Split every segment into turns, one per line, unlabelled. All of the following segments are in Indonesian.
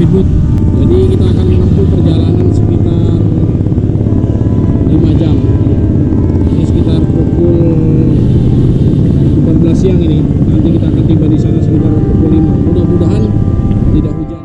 Mendikbud. Jadi kita akan menempuh perjalanan sekitar 5 jam. Ini sekitar pukul 14 siang ini. Nanti kita akan tiba di sana sekitar pukul 5. Mudah-mudahan tidak hujan.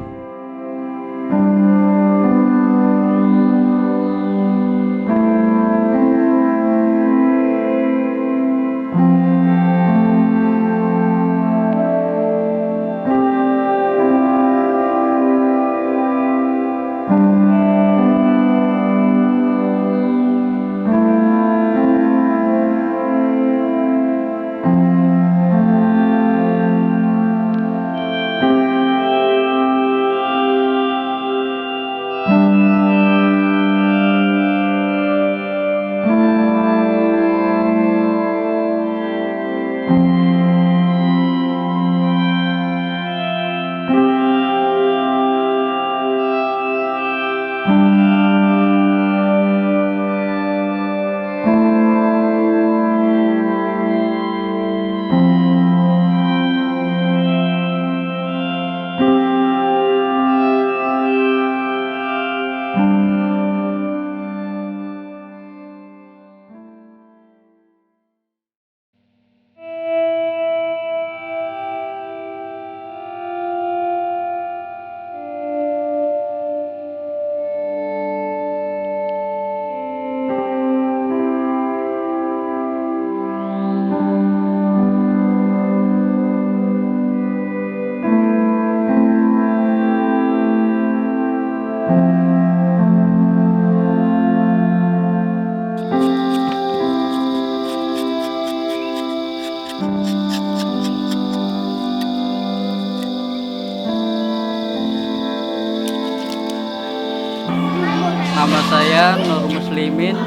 Nama saya Nur Muslimin.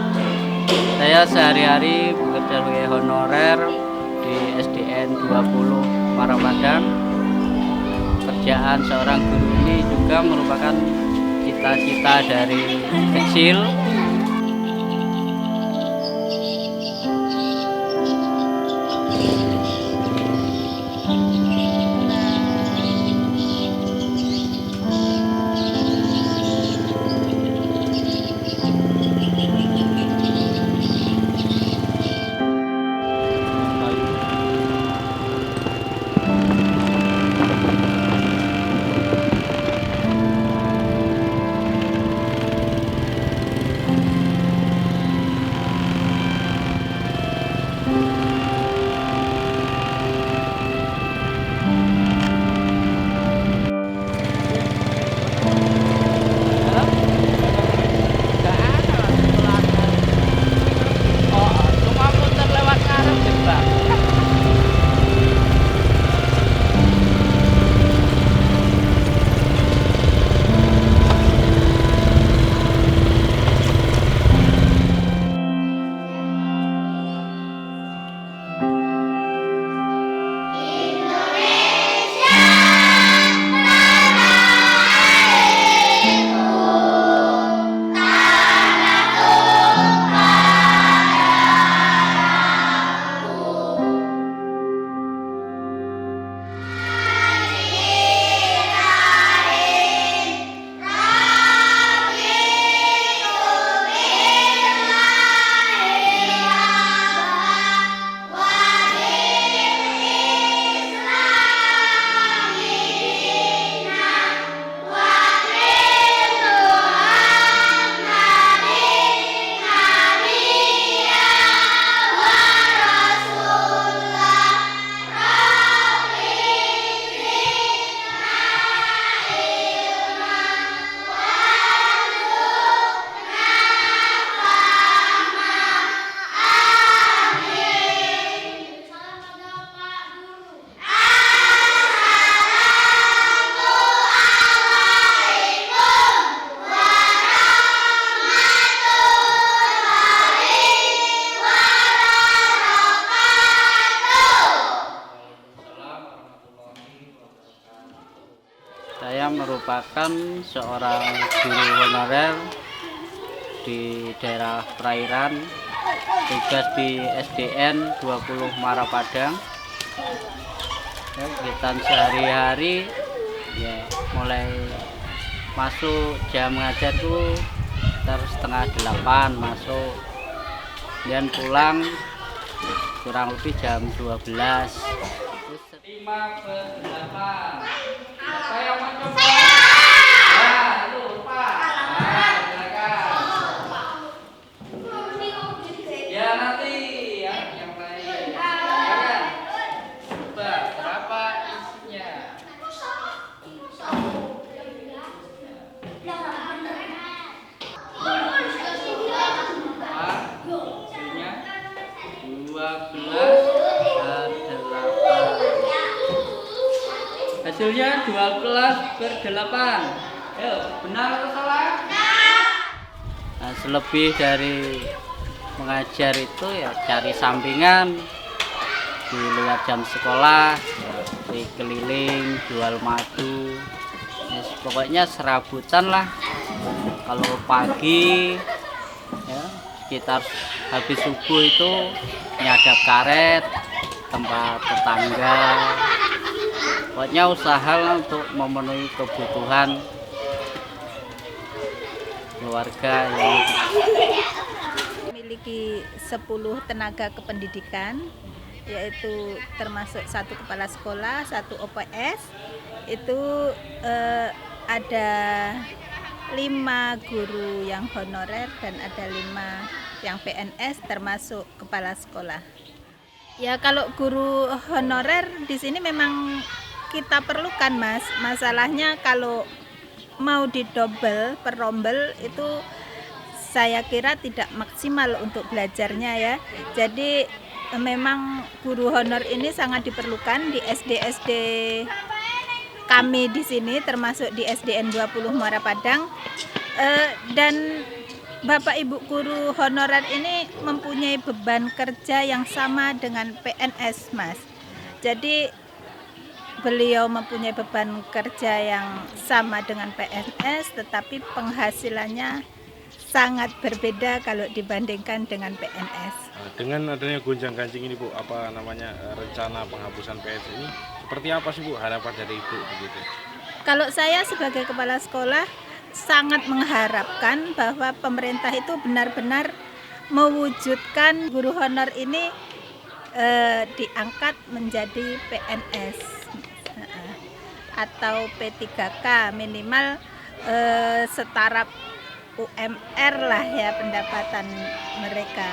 Saya sehari-hari bekerja sebagai honorer di SDN 20 Marapadang. Kerjaan seorang guru ini juga merupakan cita-cita dari kecil. Saya merupakan seorang guru honorer di daerah perairan, tugas di SDN 20 Marapadang. Kegiatan sehari-hari ya mulai masuk jam ngajar tuh terus setengah 8 masuk, dan pulang kurang lebih jam 12. Terus 5/8. Siapa yang mau coba? Ya, itu lupa. Nah, silakan. Ya nanti ya yang lain. Silakan. Coba berapa isinya? Hasilnya 12/8. Hasilnya 12/8. Ayo, benar atau salah? Nah, selebih dari mengajar itu ya cari sampingan di luar jam sekolah, ya, di keliling jual madu. Ya, pokoknya serabutan lah. Kalau pagi ya sekitar habis subuh itu nyadap karet tempat tetangga. Pokoknya usaha lah untuk memenuhi kebutuhan keluarga yang
memiliki 10 tenaga kependidikan, yaitu termasuk 1 kepala sekolah, 1 OPS. Itu ada 5 guru yang honorer dan ada 5 yang PNS termasuk kepala sekolah. Ya kalau guru honorer di sini memang kita perlukan, Mas. Masalahnya kalau mau didobel per rombel itu saya kira tidak maksimal untuk belajarnya ya. Jadi memang guru honor ini sangat diperlukan di SD-SD kami di sini, termasuk di SDN 20 Muara Padang. Dan Bapak Ibu guru honorer ini mempunyai beban kerja yang sama dengan PNS, Mas. Jadi beliau mempunyai beban kerja yang sama dengan PNS, tetapi penghasilannya sangat berbeda kalau dibandingkan dengan PNS.
Dengan adanya gonjang-ganjing ini Bu, apa namanya rencana penghapusan PNS ini seperti apa sih Bu harapan dari Ibu begitu?
Kalau saya sebagai kepala sekolah sangat mengharapkan bahwa pemerintah itu benar-benar mewujudkan guru honor ini diangkat menjadi PNS atau P3K, minimal setara UMR lah ya pendapatan mereka.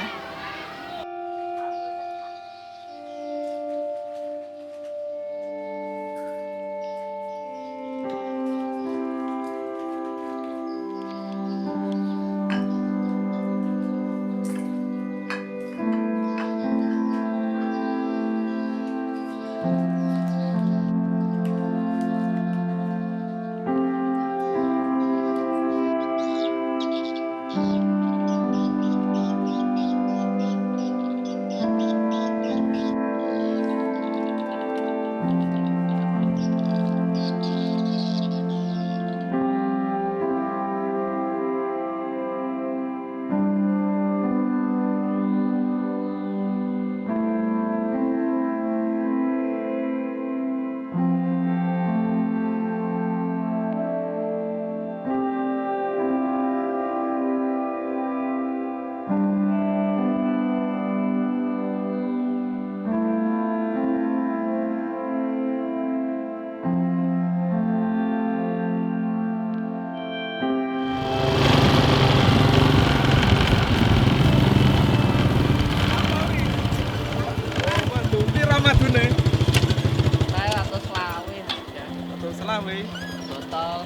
Selawe.
botol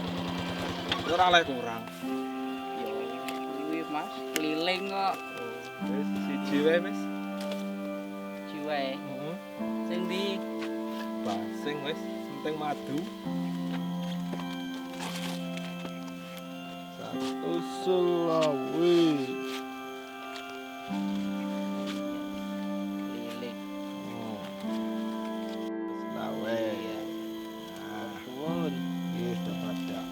Ora oleh kurang.
yo kuwi Mas keliling kok
Wis siji wae, Mas.
jiwa
Heeh.
sing di
Basing wis, penting madu. 100
keliling
Selawe. Nah,
suwun
wis dapat dak.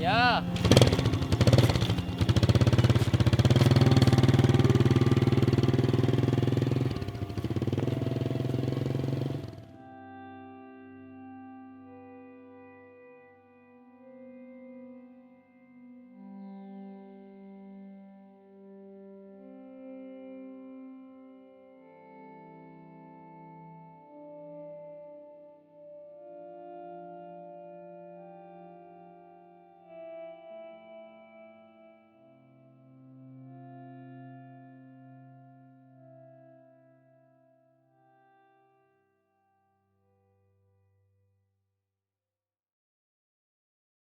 ya